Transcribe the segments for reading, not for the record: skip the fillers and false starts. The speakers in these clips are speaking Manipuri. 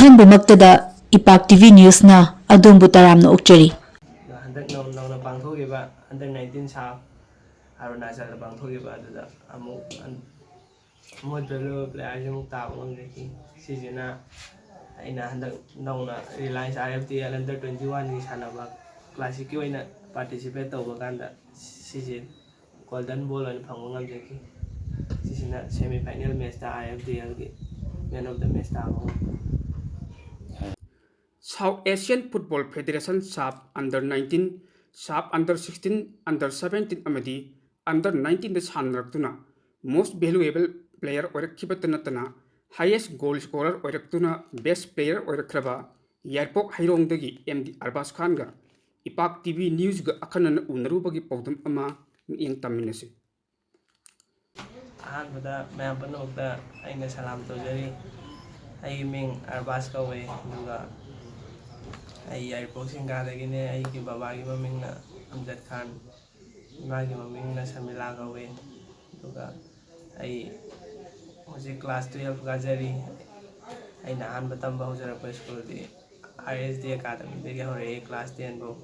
ꯑꯍꯥꯟꯕꯃꯛꯇꯗ ꯏꯄꯥꯛ ꯇꯤꯚꯤ ꯅ꯭ꯌꯨꯁꯅ ꯑꯗꯣꯝꯕꯨ ꯇꯔꯥꯝꯅ ꯑꯣꯛꯆꯔꯤ꯫ ꯍꯟꯗꯛ ꯅꯧꯅ ꯄꯥꯡꯊꯣꯛꯈꯤꯕ ꯑꯟꯗꯔ 19 ꯁꯥꯞ ꯑꯔꯨꯅꯥꯆꯜꯗ ꯄꯥꯡꯊꯣꯛꯈꯤꯕ ꯑꯗꯨꯗ ꯑꯃꯨꯛ ꯃꯣꯏ ꯚꯦꯂꯨꯑꯦꯕꯜ ꯄ꯭ꯂꯦꯌꯔꯁꯤ ꯑꯃꯨꯛ ꯇꯥꯕ ꯉꯝꯖꯈꯤ꯫ ꯁꯤꯁꯤꯅ ꯑꯩꯅ ꯍꯟꯗꯛ ꯅꯧꯅ ꯔꯤꯂꯥꯌꯟꯁ RFTL ꯑꯟꯗꯔ 21ꯒꯤ ꯁꯥꯟꯅꯕ ꯀ꯭ꯂꯥꯁꯤꯛꯀꯤ ꯑꯣꯏꯅ ꯄꯥꯔꯇꯤꯁꯤꯄꯦꯠ ꯇꯧꯕ ꯀꯥꯟꯗ ꯁꯤꯁꯦ ꯒꯣꯜꯗꯟ ꯕꯣꯜ ꯑꯣꯏꯅ ꯐꯪꯕ ꯉꯝꯖꯈꯤ꯫ ꯁꯤꯁꯤꯅ ꯁꯦꯃꯤ ꯐꯥꯏꯅꯦꯜ ꯃꯦꯠꯆꯇ RFTLꯒꯤ ꯃꯦꯟ ꯑꯣꯐ ꯗ ꯃꯦꯠꯆ ꯇꯥꯕ ꯉꯝꯈꯤ꯫ South Asian Football Federation SAF Under 19, SAF Under 16, Under 17 amadi Under 19 da sanraktuna Most Valuable Player oirakhibatta natana Highest Goal Scorer oiraktuna Best Player oirakraba Yarpok Hairongdagi MD Arbas Khan ga Ipak TV News ga akhanana unarubagi pawdam ama mieng taminasi. ꯑꯍꯥꯟꯕꯗ ꯃꯌꯥꯝ ꯄꯨꯝꯅꯃꯛꯇ ꯑꯩꯅ ꯁꯂꯥꯝ ꯇꯧꯖꯔꯤ꯫ ꯑꯩꯒꯤ ꯃꯤꯡ ꯑꯔꯕꯥꯁ ꯀꯧꯏ, ꯑꯗꯨꯒ ꯑꯩ ꯌꯥꯏꯔꯤꯄꯣꯛ ꯁꯤꯡꯒꯥꯗꯒꯤꯅꯦ꯫ ꯑꯩꯒꯤ ꯕꯕꯥꯒꯤ ꯃꯃꯤꯡꯅ ꯑꯝꯖꯗ ꯈꯥꯟ, ꯏꯃꯥꯒꯤ ꯃꯃꯤꯡꯅ ꯁꯃꯤꯂꯥ ꯀꯧꯏ꯫ ꯑꯗꯨꯒ ꯑꯩ ꯍꯧꯖꯤꯛ ꯀ꯭ꯂꯥꯁ 12 ꯀꯥꯖꯔꯤ꯫ ꯑꯩꯅ ꯑꯍꯥꯟꯕ ꯇꯝꯕ ꯍꯧꯖꯔꯛꯄ ꯁ꯭ꯀꯨꯜꯗꯤ RSD ꯑꯦꯀꯥꯗꯃꯤꯗꯒꯤ ꯍꯧꯔꯛꯏ ꯀ꯭ꯂꯥꯁ 10 ꯐꯥꯎ꯫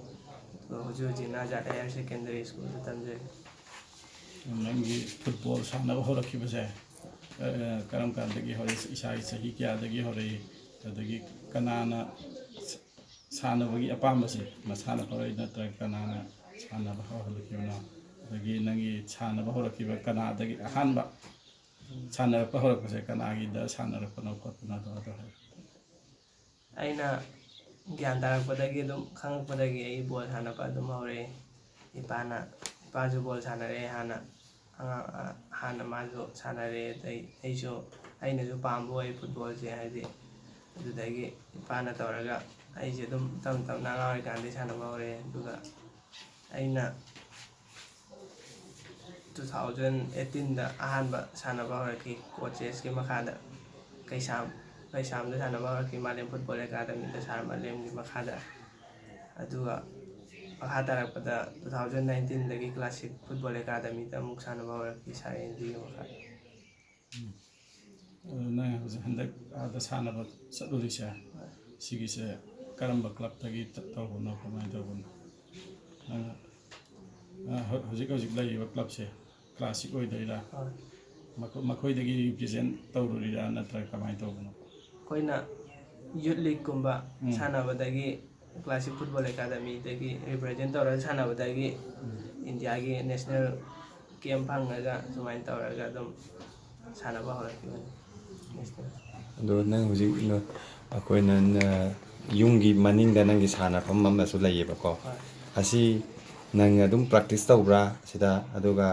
ꯑꯗꯨꯒ ꯍꯧꯖꯤꯛꯅ ꯑꯖꯥꯗ ꯍꯥꯌꯔ ꯁꯦꯀꯦꯟꯗꯔꯤ ꯁ꯭ꯀꯨꯜꯗ ꯇꯝꯖꯔꯤ꯫ ꯅꯪꯒꯤ ꯐꯨꯠꯕꯣꯜ ꯁꯥꯟꯅꯕ ꯍꯧꯔꯛꯈꯤꯕꯁꯦ ꯀꯔꯝ ꯀꯥꯟꯗꯒꯤ ꯍꯧꯔꯛꯏ? ꯏꯁꯥꯒꯤ ꯆꯍꯤ ꯀꯌꯥꯗꯒꯤ ꯍꯧꯔꯛꯏ? ꯑꯗꯒꯤ ꯀꯅꯥꯅ ꯁꯥꯟꯅꯕꯒꯤ ꯑꯄꯥꯝꯕꯁꯤ ꯃꯁꯥꯅ ꯍꯧꯔꯛꯏ ꯅꯠꯇ꯭ꯔꯒ ꯀꯅꯥꯅ ꯁꯥꯟꯅꯕ ꯍꯧꯍꯜꯂꯛꯈꯤꯕꯅꯣ? ꯑꯗꯒꯤ ꯅꯪꯒꯤ ꯁꯥꯟꯅꯕ ꯍꯧꯔꯛꯈꯤꯕ ꯀꯅꯥꯗꯒꯤ ꯑꯍꯥꯟꯕ ꯁꯥꯟꯅꯔꯛꯄ ꯍꯧꯔꯛꯄꯁꯦ ꯀꯅꯥꯒꯤꯗ ꯁꯥꯟꯅꯔꯛꯄꯅꯣ ꯈꯣꯠꯄꯅꯣ ꯑꯗꯨ ꯑꯩꯅ ꯒ꯭ꯌꯥꯟ ꯇꯥꯔꯛꯄꯗꯒꯤ ꯑꯗꯨꯝ ꯈꯪꯉꯛꯄꯗꯒꯤ ꯑꯩ ꯕꯣꯜ ꯁꯥꯟꯅꯕ ꯑꯗꯨꯝ ꯍꯧꯔꯛꯑꯦ꯫ ꯏꯄꯥꯁꯨ ꯕꯣꯜ ꯁꯥꯟꯅꯔꯛꯑꯦ ꯍꯥꯟꯅ ꯃꯥꯁꯨ ꯁꯥꯟꯅꯔꯛꯑꯦ꯫ ꯑꯩꯅꯁꯨ ꯄꯥꯝꯕ ꯑꯣꯏ ꯐꯨꯠꯕꯣꯜꯁꯦ, ꯍꯥꯏꯗꯤ ꯑꯗꯨꯗꯒꯤ ꯏꯄꯥꯅ ꯇꯧꯔꯒ ꯑꯩꯁꯦ ꯑꯗꯨꯝ ꯇꯞ ꯇꯞꯅ ꯑꯉꯥꯡ ꯑꯣꯏꯔꯤꯀꯥꯟꯗꯒꯤ ꯁꯥꯟꯅꯕ ꯍꯧꯔꯛꯑꯦ꯫ ꯑꯗꯨꯒ ꯑꯩꯅ 2018ꯗ ꯑꯍꯥꯟꯕ ꯁꯥꯟꯅꯕ ꯍꯧꯔꯛꯈꯤ ꯀꯣꯆꯦꯁꯀꯤ ꯃꯈꯥꯗ ꯀꯩꯁꯥꯝꯗ ꯁꯥꯟꯅꯕ ꯍꯧꯔꯛꯈꯤ, ꯃꯥꯂꯦꯝ ꯐꯨꯠꯕꯣꯜ ꯑꯦꯀꯥꯗꯃꯤꯗ ꯁꯥꯔ ꯃꯥꯂꯦꯝꯒꯤ ꯃꯈꯥꯗ꯫ ꯑꯗꯨꯒ ꯃꯈꯥ ꯇꯥꯔꯛꯄꯗ 2019ꯗꯒꯤ ꯀ꯭ꯂꯥꯁꯤꯛ ꯐꯨꯠꯕꯣꯜ ꯑꯦꯀꯥꯗꯃꯤꯗ ꯑꯃꯨꯛ ꯁꯥꯟꯅꯕ ꯍꯧꯔꯛꯈꯤ ꯁꯥꯔ ꯑꯦꯟꯖꯤꯒꯤ ꯃꯈꯥꯗ꯫ ꯅꯪ ꯍꯧꯖꯤꯛ ꯍꯟꯗꯛ ꯑꯥꯗ ꯁꯥꯟꯅꯕ ꯆꯠꯂꯨꯔꯤꯁꯦ, ꯁꯤꯒꯤꯁꯦ ꯀꯔꯝꯕ ꯀ꯭ꯂꯕꯇꯒꯤ ꯇꯧꯕꯅꯣ, ꯀꯃꯥꯏꯅ ꯇꯧꯕꯅꯣ? ꯍꯧꯖꯤꯛ ꯂꯩꯔꯤꯕ ꯀ꯭ꯂꯕꯁꯦ ꯀ꯭ꯂꯥꯁꯤꯛ ꯑꯣꯏꯗꯣꯏꯔꯥ? ꯃꯈꯣꯏꯗꯒꯤ ꯔꯤꯄ꯭ꯔꯖꯦꯟ ꯇꯧꯔꯨꯔꯤꯔꯥ ꯅꯠꯇ꯭ꯔꯒ ꯀꯃꯥꯏꯅ ꯇꯧꯕꯅꯣ? ꯑꯩꯈꯣꯏꯅ ꯌꯨꯠ ꯂꯤꯒꯀꯨꯝꯕ ꯁꯥꯟꯅꯕꯗꯒꯤ ꯀ꯭ꯂꯥꯁꯤꯛ ꯐꯨꯠꯕꯣꯜ ꯑꯦꯀꯥꯗꯃꯤꯗꯒꯤ ꯔꯤꯄ꯭ꯔꯖꯦꯟ ꯇꯧꯔꯒ ꯁꯥꯟꯅꯕꯗꯒꯤ ꯏꯟꯗꯤꯌꯥꯒꯤ ꯅꯦꯁꯅꯦꯜ ꯀꯦꯝ ꯐꯪꯉꯒ ꯁꯨꯃꯥꯏꯅ ꯇꯧꯔꯒ ꯑꯗꯨꯝ ꯁꯥꯟꯅꯕ ꯍꯧꯔꯛꯈꯤꯕꯅꯤ ꯅꯦꯁꯅꯦꯜ꯫ ꯑꯗꯣ ꯅꯪ ꯍꯧꯖꯤꯛ ꯑꯩꯈꯣꯏꯅ ꯌꯨꯝꯒꯤ ꯃꯅꯤꯡꯗ ꯅꯪꯒꯤ ꯁꯥꯟꯅꯐꯝ ꯑꯃꯁꯨ ꯂꯩꯌꯦꯕꯀꯣ, ꯑꯁꯤ ꯅꯪ ꯑꯗꯨꯝ ꯄ꯭ꯔꯥꯛꯇꯤꯁ ꯇꯧꯕ꯭ꯔꯥ ꯁꯤꯗ? ꯑꯗꯨꯒ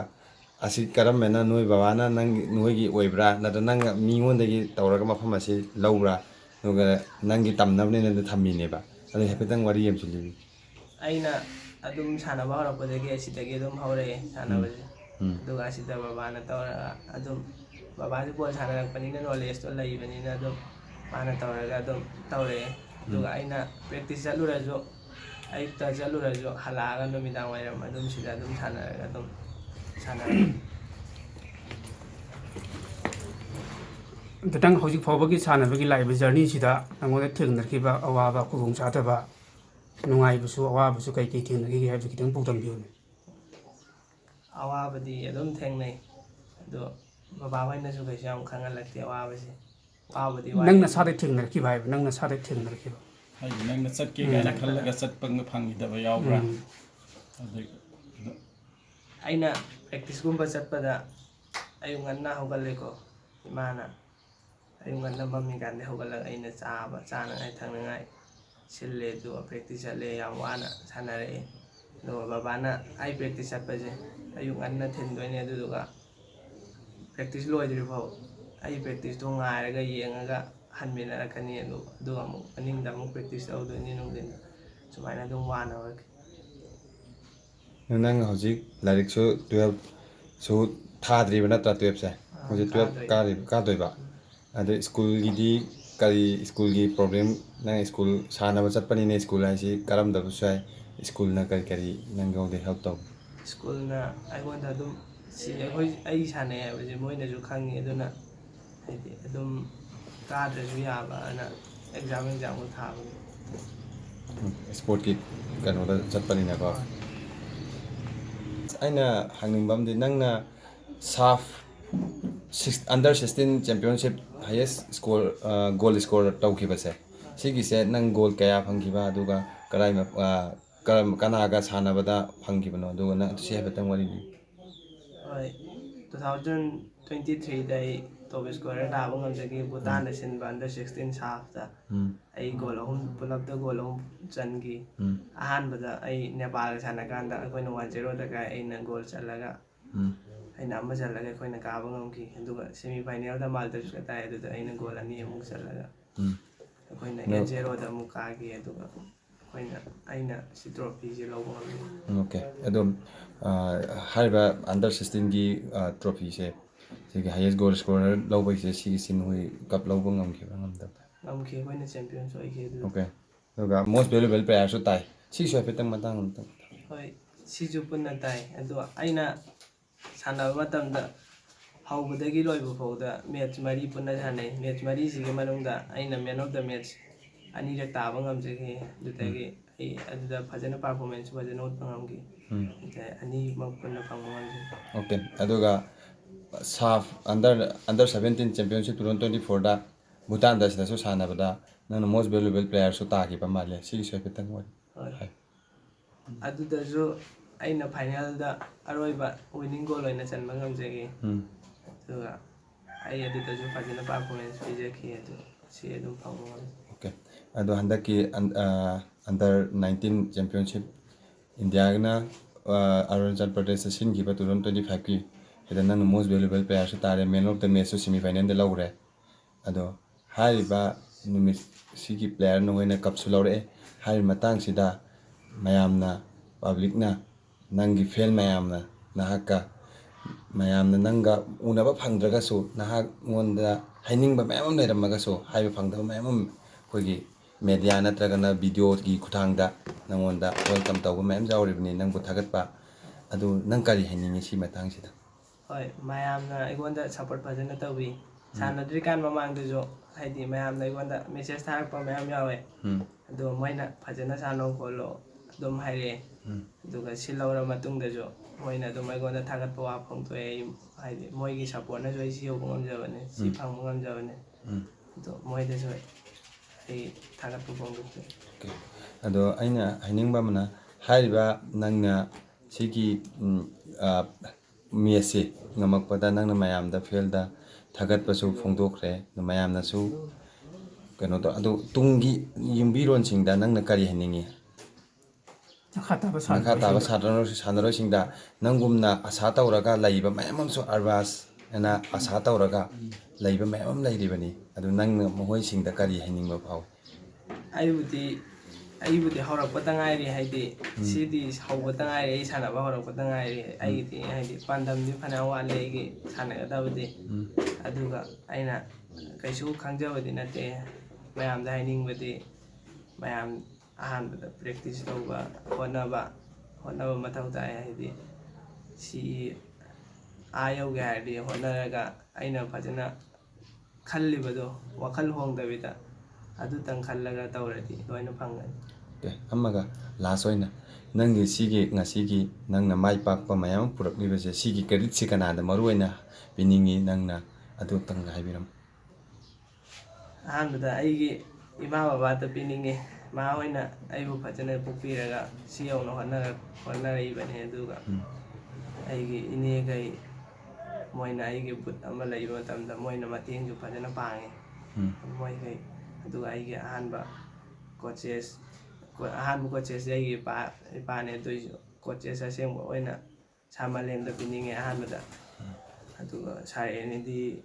ꯑꯁꯤ ꯀꯔꯝꯕꯅ ꯅꯣꯏ ꯕꯕꯥꯅ ꯅꯣꯏꯒꯤ ꯑꯣꯏꯕ꯭ꯔꯥ ꯅꯠꯇ꯭ꯔꯒ ꯅꯪ ꯃꯤꯉꯣꯟꯗꯒꯤ ꯇꯧꯔꯒ ꯃꯐꯝ ꯑꯁꯤ ꯂꯧꯕ꯭ꯔꯥ? ꯑꯗꯨꯒ ꯅꯪꯒꯤ ꯇꯝꯅꯕꯅꯦꯅ ꯊꯝꯃꯤꯅꯦꯕ, ꯑꯗꯨ ꯍꯥꯏꯐꯦꯠꯇꯪ ꯋꯥꯔꯤ ꯑꯃꯁꯨ ꯂꯤꯕꯤꯌꯨ꯫ ꯑꯩꯅ ꯑꯗꯨꯝ ꯁꯥꯟꯅꯕ ꯍꯧꯔꯛꯄꯗꯒꯤ ꯑꯁꯤꯗꯒꯤ ꯑꯗꯨꯝ ꯍꯧꯔꯛꯑꯦ ꯁꯥꯟꯅꯕꯁꯦ꯫ ꯑꯗꯨꯒ ꯑꯁꯤꯗ ꯕꯕꯥꯅ ꯇꯧꯔꯒ ꯑꯗꯨꯝ ꯕꯕꯥꯁꯨ ꯕꯣꯜ ꯁꯥꯟꯅꯔꯛꯄꯅꯤꯅ ꯅꯣꯂꯦꯖꯇꯣ ꯂꯩꯕꯅꯤꯅ ꯑꯗꯨꯝ ꯃꯥꯅ ꯇꯧꯔꯒ ꯑꯗꯨꯝ ꯇꯧꯔꯛꯑꯦ꯫ ꯑꯗꯨꯒ ꯑꯩꯅ ꯄ꯭ꯔꯦꯛꯇꯤꯁ ꯆꯠꯂꯨꯔꯁꯨ, ꯑꯌꯨꯛꯇ ꯆꯠꯂꯨꯔꯁꯨ ꯍꯜꯂꯛꯑꯒ ꯅꯨꯃꯤꯗꯥꯡ ꯋꯥꯏꯔꯝ ꯑꯗꯨꯝ ꯁꯤꯗ ꯑꯗꯨꯝ ꯁꯥꯟꯅꯔꯒ ꯑꯗꯨꯝ ꯁꯥꯟꯅꯔꯛꯑꯦ꯫ ꯅꯪ ꯍꯧꯖꯤꯛ ꯐꯥꯎꯕꯒꯤ ꯁꯥꯟꯅꯕꯒꯤ ꯂꯥꯛꯏꯕ ꯖꯔꯅꯤꯁꯤꯗ ꯅꯪꯉꯣꯟꯗ ꯊꯦꯡꯅꯈꯤꯕ ꯑꯋꯥꯕ ꯈꯨꯗꯣꯡꯆꯥꯗꯕ, ꯅꯨꯡꯉꯥꯏꯕꯁꯨ ꯑꯋꯥꯕꯁꯨ ꯀꯩꯀꯩ ꯊꯦꯡꯅꯈꯤꯒꯦ ꯍꯥꯏꯕꯁꯤ ꯈꯤꯇꯪ ꯄꯥꯎꯗꯝꯕꯤꯌꯨꯅꯦ꯫ ꯑꯋꯥꯕꯗꯤ ꯑꯗꯨꯝ ꯊꯦꯡꯅꯩ, ꯑꯗꯣ ꯕꯕꯥꯍꯣꯏꯅꯁꯨ ꯀꯩꯁꯨ ꯌꯥꯝ ꯈꯪꯍꯜꯂꯛꯇꯦ ꯑꯋꯥꯕꯁꯦ꯫ ꯋꯥꯕꯨꯗꯤ ꯋꯥꯏ꯫ ꯅꯪ ꯅꯁꯥꯗ ꯊꯦꯡꯅꯔꯛꯈꯤꯕ ꯍꯥꯏꯕ, ꯅꯪ ꯅꯁꯥꯗ ꯊꯦꯡꯅꯔꯛꯈꯤꯕ ꯍꯥꯏꯗꯤ ꯅꯪꯅ ꯆꯠꯀꯦ ꯀꯥꯏꯅ ꯈꯜꯂꯒ ꯆꯠꯄ ꯐꯪꯈꯤꯗꯕ ꯌꯥꯎꯕ꯭ꯔꯥ? ꯑꯩꯅ ꯄ꯭ꯔꯦꯛꯇꯤꯁꯀꯨꯝꯕ ꯆꯠꯄꯗ ꯑꯌꯨꯛ ꯉꯟꯅ ꯍꯧꯒꯠꯂꯦꯀꯣ, ꯏꯃꯥꯅ ꯑꯌꯨꯛ ꯉꯟꯅ ꯃꯝꯃꯤꯀꯥꯟꯗ ꯍꯧꯒꯠꯂꯒ ꯑꯩꯅ ꯆꯥꯅꯉꯥꯏ ꯊꯛꯅꯉꯥꯏ ꯁꯤꯜꯂꯦ, ꯑꯗꯨꯒ ꯄ꯭ꯔꯦꯛꯇꯤꯁ ꯆꯠꯂꯦ, ꯌꯥꯝ ꯋꯥꯅ ꯁꯥꯟꯅꯔꯛꯑꯦ꯫ ꯑꯗꯨꯒ ꯕꯕꯥꯅ ꯑꯩ ꯄ꯭ꯔꯦꯛꯇꯤꯁ ꯆꯠꯄꯁꯦ ꯑꯌꯨꯛ ꯉꯟꯅ ꯊꯤꯟꯗꯣꯏꯅꯦ, ꯑꯗꯨꯗꯨꯒ ꯄ꯭ꯔꯦꯛꯇꯤꯁ ꯂꯣꯏꯗ꯭ꯔꯤꯐꯥꯎ ꯑꯩ ꯄ꯭ꯔꯦꯛꯇꯤꯁꯇꯣ ꯉꯥꯏꯔꯒ ꯌꯦꯡꯉꯒ ꯍꯟꯃꯤꯟꯅꯔꯛꯀꯅꯤ, ꯑꯗꯨꯒ ꯑꯃꯨꯛ ꯃꯅꯤꯡꯗ ꯑꯃꯨꯛ ꯄ꯭ꯔꯦꯛꯇꯤꯁ ꯇꯧꯗꯣꯏꯅꯤ ꯅꯨꯡꯊꯤꯟꯗ꯫ ꯁꯨꯃꯥꯏꯅ ꯑꯗꯨꯝ ꯋꯥꯅ ꯍꯧꯔꯛꯈꯤ꯫ ꯅꯪ ꯍꯧꯖꯤꯛ ꯂꯥꯏꯔꯤꯛꯁꯨ 12ꯁꯨ ꯊꯥꯗ꯭ꯔꯤꯕ ꯅꯠꯇ꯭ꯔꯥ? 12ꯁꯦ ꯍꯧꯖꯤꯛ 12 ꯀꯥꯗꯣꯏꯕ꯫ ꯑꯗꯣ ꯁ꯭ꯀꯨꯜꯒꯤꯗꯤ ꯀꯔꯤ ꯁ꯭ꯀꯨꯜꯒꯤ ꯄ꯭ꯔꯣꯕ꯭ꯂꯦꯝ? ꯅꯪ ꯁ꯭ꯀꯨꯜ ꯁꯥꯟꯅꯕ ꯆꯠꯄꯅꯤꯅ ꯁ꯭ꯀꯨꯜ ꯍꯥꯏꯁꯤ ꯀꯔꯝꯗꯕꯁꯨ ꯌꯥꯏ, ꯁ꯭ꯀꯨꯜꯅ ꯀꯔꯤ ꯅꯪꯉꯣꯟꯗ ꯍꯦꯜꯞ ꯇꯧ? ꯁ꯭ꯀꯨꯜꯅ ꯑꯩꯉꯣꯟꯗ ꯑꯗꯨꯝ ꯑꯩ ꯁꯥꯟꯅꯩ ꯍꯥꯏꯕꯁꯦ ꯃꯣꯏꯅꯁꯨ ꯈꯪꯉꯤ, ꯑꯗꯨꯅ ꯍꯥꯏꯗꯤ ꯑꯗꯨꯝ ꯀꯥꯗ꯭ꯔꯁꯨ ꯌꯥꯕꯅ ꯑꯦꯛꯖꯥꯝꯒ ꯊꯥꯕꯒꯤ ꯁ꯭ꯄꯣꯔꯠꯀꯤ ꯀꯩꯅꯣꯗ ꯆꯠꯄꯅꯤꯅꯀꯣ ꯑꯩꯅ ꯍꯪꯅꯤꯡꯕ ꯑꯃꯗꯤ ꯅꯪꯅ SAF under 16 championship highest score goal score ꯇꯧꯈꯤꯕꯁꯦ ꯁꯤꯒꯤꯁꯦ ꯅꯪ ꯒꯣꯜ ꯀꯌꯥ ꯐꯪꯈꯤꯕ ꯑꯗꯨꯒ ꯀꯅꯥꯒ ꯁꯥꯟꯅꯕꯗ ꯐꯪꯈꯤꯕꯅꯣ ꯑꯗꯨꯒ ꯅꯪ ꯁꯤ ꯍꯥꯏꯐꯦꯠꯇꯪ ꯋꯥꯔꯤ ꯂꯤꯌꯨ ꯍꯣꯏ 2023ꯗ ꯑꯩ ꯇꯣꯞ ꯁ꯭ꯀꯣꯔꯔ ꯇꯥꯕ ꯉꯝꯖꯈꯤ ꯚꯨꯇꯥꯟꯗ ꯁꯤꯟꯕ ꯑꯟꯗꯔ 16 ꯁꯥꯐꯇ ꯑꯩ ꯒꯣꯜ 3 ꯄꯨꯂꯞꯇ ꯒꯣꯜ 3 ꯆꯟꯈꯤ ꯑꯍꯥꯟꯕꯗ ꯑꯩ ꯅꯦꯄꯥꯜꯒ ꯁꯥꯟꯅ ꯀꯥꯟꯗ ꯑꯩꯈꯣꯏꯅ 1-0ꯗ ꯀꯥꯏ ꯑꯩꯅ ꯒꯣꯜ ꯆꯜꯂꯒ ꯑꯩꯅ ꯑꯃ ꯆꯜꯂꯒ ꯑꯩꯈꯣꯏꯅ ꯀꯥꯕ ꯉꯝꯈꯤ ꯑꯗꯨꯒ ꯁꯦꯃꯤꯐꯥꯏꯅꯦꯜꯗ ꯃꯥꯜꯗꯤꯞꯁꯀ ꯇꯥꯏ ꯑꯗꯨꯗ ꯑꯩꯅ ꯒꯣꯜ 2 ꯑꯃꯨꯛ ꯆꯜꯂꯒ ꯑꯩꯈꯣꯏꯅ 8-0ꯗ ꯑꯃꯨꯛ ꯀꯥꯈꯤ ꯑꯗꯨꯒ ꯑꯩꯅ ꯁꯤ ꯇ꯭ꯔꯣꯐꯤꯁꯦ ꯂꯧꯕ ꯉꯝꯈꯤ ꯑꯣꯀꯦ ꯑꯗꯨꯝ ꯍꯥꯏꯔꯤꯕ ꯑꯟꯗꯔ 16ꯒꯤ ꯇ꯭ꯔꯣꯐꯤꯁꯦ ꯁꯤꯒꯤ ꯍꯥꯏꯌꯦꯁ ꯒꯣꯜ ꯁ꯭ꯀꯣꯔꯔ ꯂꯧꯕꯒꯤꯁꯦ ꯁꯤꯒꯤꯁꯤ ꯅꯣꯏ ꯀꯞ ꯂꯧꯕ ꯉꯝꯈꯤꯕ꯭ꯔꯥ ꯉꯝꯗꯕ꯭ꯔꯥ ꯉꯝꯈꯤ ꯑꯩꯈꯣꯏꯅ ꯆꯦꯝꯄꯤꯌꯟꯁꯨ ꯑꯣꯏꯈꯤ ꯑꯗꯨ ꯑꯣꯀꯦ ꯑꯗꯨꯒ ꯃꯣꯁ ꯚꯦꯂꯨꯑꯦꯕꯜ ꯄ꯭ꯂꯦꯌꯔꯁꯨ ꯇꯥꯏ ꯁꯤꯁꯨ ꯍꯥꯏꯐꯦꯠꯇꯪ ꯃꯇꯥꯡ ꯑꯃꯇꯪ ꯍꯣꯏ ꯁꯤꯁꯨ ꯄꯨꯟꯅ ꯇꯥꯏ ꯑꯗꯣ ꯑꯩꯅ ꯁꯥꯟꯅꯕ ꯃꯇꯝꯗ ꯍꯧꯕꯗꯒꯤ ꯂꯣꯏꯕ ꯐꯥꯎꯗ ꯃꯦꯠꯆ 4 ꯄꯨꯟꯅ ꯁꯥꯟꯅꯩ ꯃꯦꯠꯆ 4ꯁꯤꯒꯤ ꯃꯅꯨꯡꯗ ꯑꯩꯅ ꯃꯦꯟ ꯑꯣꯐ ꯗ ꯃꯦꯠꯆ 2ꯔꯛ ꯇꯥꯕ ꯉꯝꯖꯈꯤ ꯑꯗꯨꯗꯒꯤ ꯑꯩ ꯑꯗꯨꯗ ꯐꯖꯅ ꯄꯥꯔꯐꯣꯔꯃꯦꯟꯁꯁꯨ ꯐꯖꯅ ꯎꯠꯄ ꯉꯝꯈꯤ ꯑꯅꯤꯃꯛ ꯄꯨꯟꯅ ꯐꯪꯕ ꯉꯝꯖꯩ ꯑꯣꯀꯦ ꯑꯗꯨꯒ ꯁꯥꯐ ꯑꯟꯗꯔ 17 ꯆꯦꯝꯄꯤꯌꯟꯁꯤꯞ 2024ꯗ ꯚꯨꯇꯥꯟꯗ ꯁꯤꯗꯁꯨ ꯁꯥꯟꯅꯕꯗ ꯅꯪꯅ ꯃꯣꯁ ꯚꯦꯂꯨꯑꯦꯕꯜ ꯄ꯭ꯂꯦꯌꯔꯁꯨ ꯇꯥꯈꯤꯕ ꯃꯥꯜꯂꯦ ꯁꯤꯒꯤꯁꯨ ꯍꯥꯏꯐꯦꯠꯇꯪ ꯋꯥꯔꯤ ꯍꯣꯏ ꯑꯗꯨꯗꯁꯨ ꯑꯩꯅ ꯐꯥꯏꯅꯦꯜꯗ ꯑꯔꯣꯏꯕ ꯋꯤꯅꯤꯡ ꯒꯣꯜ ꯑꯣꯏꯅ ꯆꯟꯕ ꯉꯝꯖꯈꯤ ꯑꯗꯨꯒ ꯑꯩ ꯑꯗꯨꯗꯁꯨ ꯐꯖꯅ ꯄꯥꯔꯐꯣꯔꯃꯦꯟꯁ ꯄꯤꯖꯈꯤ ꯑꯗꯨ ꯁꯤ ꯑꯗꯨꯝ ꯐꯪꯕ ꯉꯝꯃꯤ ꯑꯣꯀꯦ ꯑꯗꯣ ꯍꯟꯗꯛꯀꯤ ꯑꯟꯗꯔ 19 ꯆꯦꯝꯄꯤꯌꯟꯁꯤꯞ ꯏꯟꯗꯤꯌꯥꯒꯤꯅ ꯑꯔꯨꯅꯥꯆꯜ ꯄ꯭ꯔꯗꯦꯁꯇ ꯁꯤꯟꯈꯤꯕ 2025ꯀꯤ ꯁꯤꯗ ꯅꯪꯅ ꯃꯣꯁ ꯚꯦꯂꯨꯑꯦꯕꯜ ꯄ꯭ꯂꯦꯌꯔꯁꯨ ꯇꯥꯔꯦ ꯃꯦꯟ ꯑꯣꯐ ꯗ ꯃꯦꯠꯆꯁꯨ ꯁꯦꯃꯤꯐꯥꯏꯅꯦꯜꯗ ꯂꯧꯔꯦ ꯑꯗꯣ ꯍꯥꯏꯔꯤꯕ ꯅꯨꯃꯤꯠ ꯁꯤꯒꯤ ꯄ꯭ꯂꯦꯌꯔ ꯅꯈꯣꯏꯅ ꯀꯞꯁꯨ ꯂꯧꯔꯛꯑꯦ ꯍꯥꯏꯔꯤꯕ ꯃꯇꯥꯡꯁꯤꯗ ꯃꯌꯥꯝꯅ ꯄꯕ꯭ꯂꯤꯛꯅ ꯅꯪꯒꯤ ꯐꯦꯟ ꯃꯌꯥꯝꯅ ꯅꯍꯥꯛꯀ ꯃꯌꯥꯝꯅ ꯅꯪꯒ ꯎꯅꯕ ꯐꯪꯗ꯭ꯔꯒꯁꯨ ꯅꯍꯥꯛꯉꯣꯟꯗ ꯍꯥꯏꯅꯤꯡꯕ ꯃꯌꯥꯝ ꯑꯃ ꯂꯩꯔꯝꯃꯒꯁꯨ ꯍꯥꯏꯕ ꯐꯪꯗꯕ ꯃꯌꯥꯝ ꯑꯃ ꯑꯩꯈꯣꯏꯒꯤ ꯃꯦꯗꯤꯌꯥ ꯅꯠꯇ꯭ꯔꯒꯅ ꯚꯤꯗꯤꯑꯣꯒꯤ ꯈꯨꯠꯊꯥꯡꯗ ꯅꯪꯉꯣꯟꯗ ꯋꯦꯜꯀꯝ ꯇꯧꯕ ꯃꯌꯥꯝ ꯌꯥꯎꯔꯤꯕꯅꯤ ꯅꯪꯕꯨ ꯊꯥꯒꯠꯄ ꯑꯗꯨ ꯅꯪ ꯀꯔꯤ ꯍꯥꯏꯅꯤꯡꯉꯤ ꯁꯤ ꯃꯇꯥꯡꯁꯤꯗ ꯍꯣꯏ ꯃꯌꯥꯝꯅ ꯑꯩꯉꯣꯟꯗ ꯁꯞꯄꯣꯔꯠ ꯐꯖꯅ ꯇꯧꯕꯤ ꯁꯥꯟꯅꯗ꯭ꯔꯤꯀꯥꯟ ꯃꯃꯥꯡꯗꯁꯨ ꯍꯥꯏꯗꯤ ꯃꯌꯥꯝꯅ ꯑꯩꯉꯣꯟꯗ ꯃꯦꯁꯦꯖ ꯊꯥꯔꯛꯄ ꯃꯌꯥꯝ ꯌꯥꯎꯋꯦ ꯑꯗꯣ ꯃꯣꯏꯅ ꯐꯖꯅ ꯁꯥꯟꯅꯧ ꯈꯣꯠꯂꯣ ꯑꯗꯨꯝ ꯍꯥꯏꯔꯛꯑꯦ ꯑꯗꯨꯒ ꯁꯤ ꯂꯧꯔ ꯃꯇꯨꯡꯗꯁꯨ ꯃꯣꯏꯅ ꯑꯗꯨꯝ ꯑꯩꯉꯣꯟꯗ ꯊꯥꯒꯠꯄ ꯋꯥ ꯐꯣꯡꯗꯣꯛꯑꯦ ꯑꯩ ꯍꯥꯏꯗꯤ ꯃꯣꯏꯒꯤ ꯁꯞꯄꯣꯔꯠꯅꯁꯨ ꯑꯩ ꯁꯤ ꯌꯧꯕ ꯉꯝꯖꯕꯅꯦ ꯁꯤ ꯐꯪꯕ ꯉꯝꯖꯕꯅꯦ ꯑꯗꯣ ꯃꯣꯏꯗꯁꯨ ꯑꯩ ꯊꯥꯒꯠꯄ ꯐꯣꯡꯗꯣꯛꯆꯩ ꯑꯗꯣ ꯑꯩꯅ ꯍꯥꯏꯅꯤꯡꯕ ꯑꯃꯅ ꯍꯥꯏꯔꯤꯕ ꯅꯪꯅ ꯁꯤꯒꯤ ꯃꯦꯠꯁꯁꯦ ꯉꯝꯃꯛꯄꯗ ꯅꯪꯅ ꯃꯌꯥꯝꯗ ꯐꯤꯜꯗ ꯊꯥꯒꯠꯄꯁꯨ ꯐꯣꯡꯗꯣꯛꯈ꯭ꯔꯦ ꯃꯌꯥꯝꯅꯁꯨ ꯀꯩꯅꯣ ꯇꯧ ꯑꯗꯣ ꯇꯨꯡꯒꯤ ꯌꯨꯝꯕꯤꯔꯣꯟꯁꯤꯡꯗ ꯅꯪꯅ ꯀꯔꯤ ꯍꯥꯏꯅꯤꯡꯉꯤ ꯃꯈꯥ ꯇꯥꯕ ꯁꯥꯟꯅꯔꯣꯏꯁꯤꯡꯗ ꯅꯪꯒꯨꯝꯅ ꯑꯁꯥ ꯇꯧꯔꯒ ꯂꯩꯕ ꯃꯌꯥꯝ ꯑꯃꯁꯨ ꯑꯔꯕꯥꯁ ꯍꯥꯏꯅ ꯑꯁꯥ ꯇꯧꯔꯒ ꯂꯩꯕ ꯃꯌꯥꯝ ꯑꯃ ꯂꯩꯔꯤꯕꯅꯤ ꯑꯗꯨ ꯅꯪꯅ ꯃꯈꯣꯏꯁꯤꯡꯗ ꯀꯔꯤ ꯍꯥꯏꯅꯤꯡꯕ ꯐꯥꯎꯏ ꯑꯩꯕꯨꯗꯤ ꯍꯧꯔꯛꯄꯇ ꯉꯥꯏꯔꯤ ꯍꯥꯏꯗꯤ ꯁꯤꯗꯤ ꯍꯧꯕꯇ ꯉꯥꯏꯔꯤ ꯑꯩ ꯁꯥꯟꯅꯕ ꯍꯧꯔꯛꯄꯇ ꯉꯥꯏꯔꯤ ꯑꯩꯒꯤꯗꯤ ꯍꯥꯏꯗꯤ ꯄꯥꯟꯗꯝꯗꯤ ꯐꯅꯌꯥꯝ ꯋꯥꯠꯂꯤ ꯑꯩꯒꯤ ꯁꯥꯟꯅꯒꯗꯕꯗꯤ ꯑꯗꯨꯒ ꯑꯩꯅ ꯀꯩꯁꯨ ꯈꯪꯖꯕꯗꯤ ꯅꯠꯇꯦ ꯃꯌꯥꯝꯗ ꯍꯥꯏꯅꯤꯡꯕꯗꯤ ꯃꯌꯥꯝ ꯑꯍꯥꯟꯕꯗ ꯄ꯭ꯔꯦꯛꯇꯤꯁ ꯇꯧꯕ ꯍꯣꯠꯅꯕ ꯃꯊꯧ ꯇꯥꯏ ꯍꯥꯏꯗꯤ ꯁꯤ ꯌꯧꯒꯦ ꯍꯥꯏꯔꯗꯤ ꯍꯣꯠꯅꯔꯒ ꯑꯩꯅ ꯐꯖꯅ ꯈꯜꯂꯤꯕꯗꯣ ꯋꯥꯈꯜ ꯍꯣꯡꯗꯕꯤꯗ ꯑꯗꯨꯇꯪ ꯈꯜꯂꯒ ꯇꯧꯔꯗꯤ ꯂꯣꯏꯅ ꯐꯪꯒꯅꯤ ꯑꯃꯒ ꯂꯥꯁ ꯑꯣꯏꯅ ꯅꯪꯒꯤ ꯁꯤꯒꯤ ꯉꯁꯤꯒꯤ ꯅꯪꯅ ꯃꯥꯏ ꯄꯥꯛꯄ ꯃꯌꯥꯝ ꯄꯨꯔꯛꯂꯤꯕꯁꯦ ꯁꯤꯒꯤ ꯀ꯭ꯔꯦꯗꯤꯠꯁꯤ ꯀꯅꯥꯗ ꯃꯔꯨ ꯑꯣꯏꯅ ꯄꯤꯅꯤꯡꯉꯤ ꯅꯪꯅ ꯑꯗꯨꯇꯪꯒ ꯍꯥꯏꯕꯤꯔꯝꯃꯨ ꯑꯍꯥꯟꯕꯗ ꯑꯩꯒꯤ ꯏꯃꯥ ꯕꯕꯥꯗ ꯄꯤꯅꯤꯡꯉꯤ ꯃꯥ ꯍꯣꯏꯅ ꯑꯩꯕꯨ ꯐꯖꯅ ꯄꯣꯛꯄꯤꯔꯒ ꯁꯤ ꯌꯧꯅ ꯍꯣꯠꯅꯔꯛꯏꯕꯅꯤ ꯑꯗꯨꯒ ꯑꯩꯒꯤ ꯏꯅꯦꯈꯩ ꯃꯣꯏꯅ ꯑꯩꯒꯤ ꯕꯨꯠ ꯑꯃ ꯂꯩꯕ ꯃꯇꯝꯗ ꯃꯣꯏꯅ ꯃꯇꯦꯡꯁꯨ ꯐꯖꯅ ꯄꯥꯡꯉꯤ ꯃꯣꯏꯈꯩ ꯑꯗꯨꯒ ꯑꯩꯒꯤ ꯑꯍꯥꯟꯕ ꯀꯣꯆꯦꯁꯁꯦ ꯑꯩꯒꯤ ꯏꯄꯥꯅꯦ ꯑꯗꯨꯏꯁꯨ ꯀꯣꯆꯦꯁ ꯑꯁꯦꯡꯕ ꯑꯣꯏꯅ ꯁꯥꯔ ꯃꯥꯂꯦꯝꯗ ꯄꯤꯅꯤꯡꯉꯦ ꯑꯍꯥꯟꯕꯗ ꯑꯗꯨꯒ ꯁꯥꯔ ꯑꯦꯅꯤꯗꯤ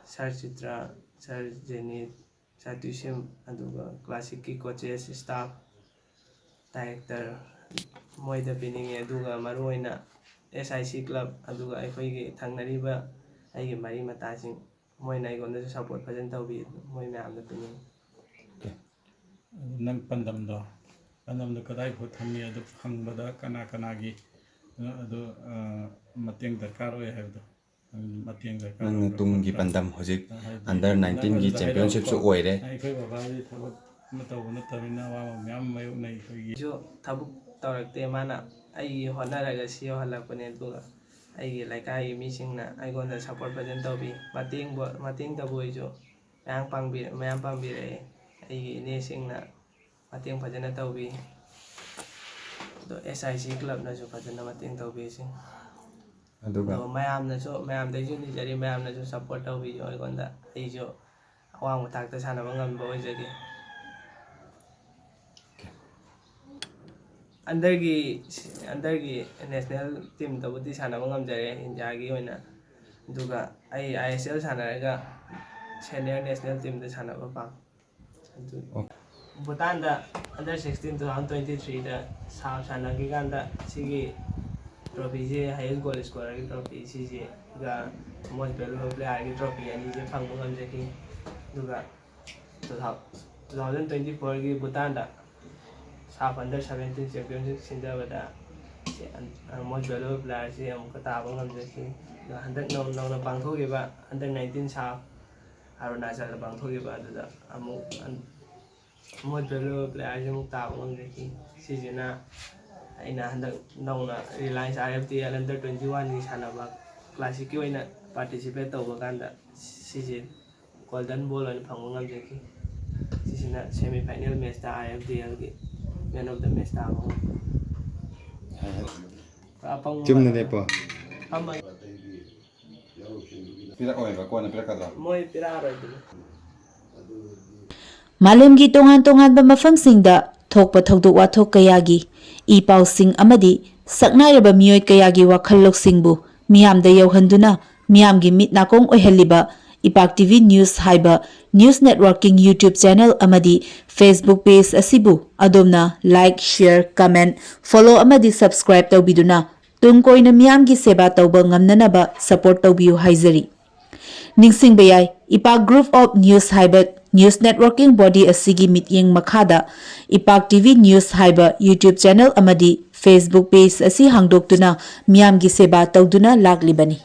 ꯁꯥꯔ ꯆꯤꯇ꯭ꯔꯥ ꯁꯥꯔ ꯖꯦꯅꯤꯠ ꯁꯥꯔ ꯇ꯭ꯌꯨꯁꯤꯝ ꯑꯗꯨꯒ ꯀ꯭ꯂꯥꯁꯤꯛꯀꯤ ꯀꯣꯆꯦꯁ ꯏꯁꯇꯥꯐ ꯗꯥꯏꯔꯦꯛꯇꯔ ꯃꯣꯏꯗ ꯄꯤꯅꯤꯡꯉꯦ ꯑꯗꯨꯒ ꯃꯔꯨꯑꯣꯏꯅ SIC ꯀ꯭ꯂꯕ ꯑꯗꯨꯒ ꯑꯩꯈꯣꯏꯒꯤ ꯊꯪꯅꯔꯤꯕ ꯑꯩꯒꯤ ꯃꯔꯤ ꯃꯇꯥꯁꯤꯡ ꯃꯣꯏꯅ ꯑꯩꯉꯣꯟꯗꯁꯨ ꯁꯞꯄꯣꯔꯠ ꯐꯖꯅ ꯇꯧꯕꯤ ꯃꯣꯏ ꯃꯌꯥꯝꯗ ꯄꯤꯅꯤꯡꯉꯤ ꯅꯪ ꯄꯥꯟꯗꯝꯗꯣ ꯀꯗꯥꯏ ꯐꯥꯎ ꯊꯝꯃꯤ ꯑꯗꯨ ꯐꯪꯕꯗ ꯀꯅꯥꯒꯤ ꯑꯗꯨ ꯃꯇꯦꯡ ꯗꯔꯀꯥꯔ ꯑꯣꯏ ꯍꯥꯏꯕꯗꯣ ꯃꯇꯦꯡ ꯗꯔꯀꯥꯔ ꯅꯪꯅ ꯑꯣꯏꯕ ꯇꯨꯡꯒꯤ ꯈꯣꯠꯄ. ꯄꯥꯟꯗꯝ ꯍꯧꯖꯤꯛ ꯍꯥꯏꯗꯤ ꯑꯟꯗꯔ 19ꯒꯤ ꯅꯪꯅꯁꯨ ꯆꯦꯝꯄꯤꯌꯟꯁꯤꯞꯁꯨ ꯍꯥꯏꯔꯛꯑꯣꯀꯣ. ꯑꯣꯏꯔꯦ. ꯑꯩꯈꯣꯏ ꯕꯕꯥꯗꯤ ꯊꯕꯛ ꯑꯃ ꯇꯧꯕ ꯅꯠꯇꯕꯅꯤꯅ ꯑꯋꯥꯕ ꯃꯌꯥꯝ ꯃꯥꯌꯣꯛꯅꯩ ꯑꯩꯈꯣꯏꯒꯤ. ꯁꯨ ꯊꯕꯛ ꯇꯧꯔꯛꯇꯦ ꯃꯥꯅ ꯑꯩꯒꯤ ꯍꯣꯠꯅꯔꯒ ꯁꯤ ꯌꯧꯍꯜꯂꯛꯄꯅꯦ ꯑꯗꯨꯒ ꯑꯩꯒꯤ ꯂꯩꯀꯥꯏꯒꯤ ꯃꯤꯁꯤꯡꯅ ꯑꯩꯉꯣꯟꯗ ꯁꯞꯄꯣꯔꯠ ꯐꯖꯅ ꯇꯧꯕꯤ ꯃꯇꯦꯡꯇꯕꯨ ꯑꯣꯏꯁꯨ ꯃꯌꯥꯝ ꯄꯥꯡꯕꯤꯔꯛꯑꯦ ꯑꯩꯒꯤ ꯏꯅꯦꯁꯤꯡꯅ ꯃꯇꯦꯡ ꯐꯖꯅ ꯇꯧꯕꯤ ꯑꯗꯣ SIC ꯀ꯭ꯂꯕꯅꯁꯨ ꯐꯖꯅ ꯃꯇꯦꯡ ꯇꯧꯕꯤꯁꯤ ꯑꯗꯨꯒ ꯑꯗꯣ ꯃꯌꯥꯝꯗꯩꯁꯨ ꯅꯤꯖꯔꯤ ꯃꯌꯥꯝꯅꯁꯨ ꯁꯞꯄꯣꯔꯠ ꯇꯧꯕꯤꯌꯨ ꯑꯩꯉꯣꯟꯗ ꯑꯩꯁꯨ ꯑꯋꯥꯡꯕ ꯊꯥꯛꯇ ꯁꯥꯟꯅꯕ ꯉꯝꯕ ꯑꯣꯏꯖꯒꯦ ꯑꯟꯗꯔꯒꯤ ꯅꯦꯁꯅꯦꯜ ꯇꯤꯝꯗꯕꯨꯗꯤ ꯁꯥꯟꯅꯕ ꯉꯝꯖꯔꯦ ꯏꯟꯗꯤꯌꯥꯒꯤ ꯑꯣꯏꯅ ꯑꯗꯨꯒ ꯑꯩ ISL ꯁꯥꯟꯅꯔꯒ ꯁꯦꯅꯤꯌꯔ ꯅꯦꯁꯅꯦꯜ ꯇꯤꯝꯗ ꯁꯥꯟꯅꯕ ꯄꯥꯝꯃꯤ ꯚꯨꯇꯥꯟꯗ ꯑꯟꯗꯔ 16 2023ꯗ ꯁꯥꯟꯅꯈꯤꯀꯥꯟꯗ ꯁꯤꯒꯤ ꯇ꯭ꯔꯣꯐꯤꯁꯦ ꯍꯥꯏꯌꯦꯁ ꯒꯣꯜ ꯁ꯭ꯀꯣꯔꯔꯒꯤ ꯇ꯭ꯔꯣꯐꯤ ꯁꯤꯁꯦꯒ ꯃꯣꯁ ꯚꯦꯂꯨꯑꯦꯕꯜ ꯄ꯭ꯂꯦꯌꯥꯔꯒꯤ ꯇ꯭ꯔꯣꯐꯤ ꯑꯅꯤꯁꯦ ꯐꯪꯕ ꯉꯝꯖꯈꯤ ꯑꯗꯨꯒ 2024ꯒꯤ ꯚꯨꯇꯥꯟꯗ SAF Under 17 ꯆꯦꯝꯄꯤꯌꯟꯁꯤꯞ ꯁꯤꯟꯖꯕꯗ ꯃꯣꯁ ꯚꯦꯂꯨꯑꯦꯕꯜ ꯄ꯭ꯂꯦꯌꯥꯔꯁꯤ ꯑꯃꯨꯛꯀ ꯇꯥꯕ ꯉꯝꯖꯈꯤ ꯑꯗꯨꯒ ꯍꯟꯗꯛ ꯅꯧꯅ ꯄꯥꯡꯊꯣꯛꯈꯤꯕ Under 19 SAF ꯑꯔꯨꯅꯥꯆꯜꯗ ꯄꯥꯡꯊꯣꯛꯈꯤꯕ ꯑꯗꯨꯗ ꯑꯃꯨꯛ ꯃꯣꯁ ꯚꯦꯂꯨꯑꯦꯕꯜ ꯄ꯭ꯂꯦꯌꯥꯔꯁꯤ ꯑꯃꯨꯛ ꯇꯥꯕ ꯉꯝꯖꯈꯤ ꯁꯤꯁꯤꯅ ꯑꯩꯅ ꯍꯟꯗꯛ ꯅꯧꯅ ꯔꯤꯂꯥꯌꯟꯁ RFTL Under 21ꯒꯤ ꯁꯥꯟꯅꯕ ꯀ꯭ꯂꯥꯁꯤꯛꯀꯤ ꯑꯣꯏꯅ ꯄꯥꯔꯇꯤꯁꯤꯄꯦꯠ ꯇꯧꯕ ꯀꯥꯟꯗ ꯁꯤꯁꯦ ꯒꯣꯜꯗꯟ ꯕꯣꯜ ꯑꯣꯏꯅ ꯐꯪꯕ ꯉꯝꯖꯈꯤ ꯁꯤꯁꯤꯅ ꯁꯦꯃꯤ ꯐꯥꯏꯅꯦꯜ ꯃꯦꯠꯆꯇ RFTLꯒꯤ ꯃꯦꯟ ꯑꯣꯐ ꯗ ꯃꯦꯠꯆ ꯇꯥꯕ ꯆꯨꯝꯅ ꯂꯦꯞꯄꯣ. ꯉꯝꯃꯤ ꯄꯤꯔꯛꯑꯣꯏꯕ ꯀꯣꯟꯅ ꯄꯤꯔꯛꯀꯗ꯭ꯔꯣ? ꯃꯣꯏ ꯄꯤꯔꯛꯑꯔꯣꯏꯗꯅ ꯃꯥꯂꯦꯝꯒꯤ ꯇꯣꯉꯥꯟ ꯇꯣꯉꯥꯟꯕ ꯃꯐꯝꯁꯤꯡꯗ ꯊꯣꯛꯄ ꯊꯧꯗꯣꯛ ꯋꯥꯊꯣꯛ ꯀꯌꯥꯒꯤ ꯄꯥꯎꯁꯤꯡ ꯑꯃꯗꯤ ꯁꯛꯅꯥꯏꯔꯕ ꯃꯤꯑꯣꯏ ꯀꯌꯥꯒꯤ ꯋꯥꯈꯜ ꯂꯧꯁꯤꯡꯕꯨ ꯃꯤꯌꯥꯝꯗ ꯌꯧꯍꯟꯗꯨꯅ ꯃꯤꯌꯥꯝꯒꯤ ꯃꯤꯠ ꯅꯥꯀꯣꯡ ꯑꯣꯏꯍꯜꯂꯤꯕ ꯏꯄꯥꯛ ꯇꯤꯚꯤ ꯅ꯭ꯌꯨꯁ ꯍꯥꯏꯕ ꯅ꯭ꯌꯨꯁ ꯅꯦꯠꯋꯥꯔꯀꯤꯡ ꯌꯨꯇ꯭ꯌꯨꯕ ꯆꯦꯅꯦꯜ ꯑꯃꯗꯤ ꯐꯦꯁꯕꯨꯛ ꯄꯦꯖ ꯑꯁꯤꯕꯨ ꯑꯗꯣꯝꯅ ꯂꯥꯏꯛ, ꯁꯦꯌꯔ, ꯀꯃꯦꯟ, ꯐꯣꯂꯣ ꯑꯃꯗꯤ ꯁꯕꯁꯀ꯭ꯔꯥꯏꯕ ꯇꯧꯕꯤꯗꯨꯅ ꯇꯨꯡ ꯀꯣꯏꯅ ꯃꯤꯌꯥꯝꯒꯤ ꯁꯦꯕꯥ ꯇꯧꯕ ꯉꯝꯅꯅꯕ ꯁꯄꯣꯔꯠ ꯇꯧꯕꯤꯌꯨ ꯍꯥꯏꯖꯔꯤ. ꯅꯤꯡꯁꯤꯡꯕ ꯌꯥꯏ, ꯏꯄꯥꯛ ꯒ꯭ꯔꯨꯞ ꯑꯣꯐ ꯅ꯭ꯌꯨꯁ ꯍꯥꯏꯕ ꯅ꯭ꯌꯨꯁ ꯅꯦꯠꯋꯥꯔꯀꯤꯡ ꯕꯣꯗꯤ ꯑꯁꯤꯒꯤ ꯃꯤꯠꯌꯦꯡ ꯃꯈꯥꯗ ꯏꯄꯥꯛ ꯇꯤꯚꯤ ꯅ꯭ꯌꯨꯁ ꯍꯥꯏꯕ ꯌꯨꯇ꯭ꯌꯨꯕ ꯆꯦꯅꯦꯜ ꯑꯃꯗꯤ ꯐꯦꯁꯕꯨꯛ ꯄꯦꯖ ꯑꯁꯤ ꯍꯥꯡꯗꯣꯛꯇꯨꯅ ꯃꯤꯌꯥꯝꯒꯤ ꯁꯦꯕꯥ ꯇꯧꯗꯨꯅ ꯂꯥꯛꯂꯤꯕꯅꯤ.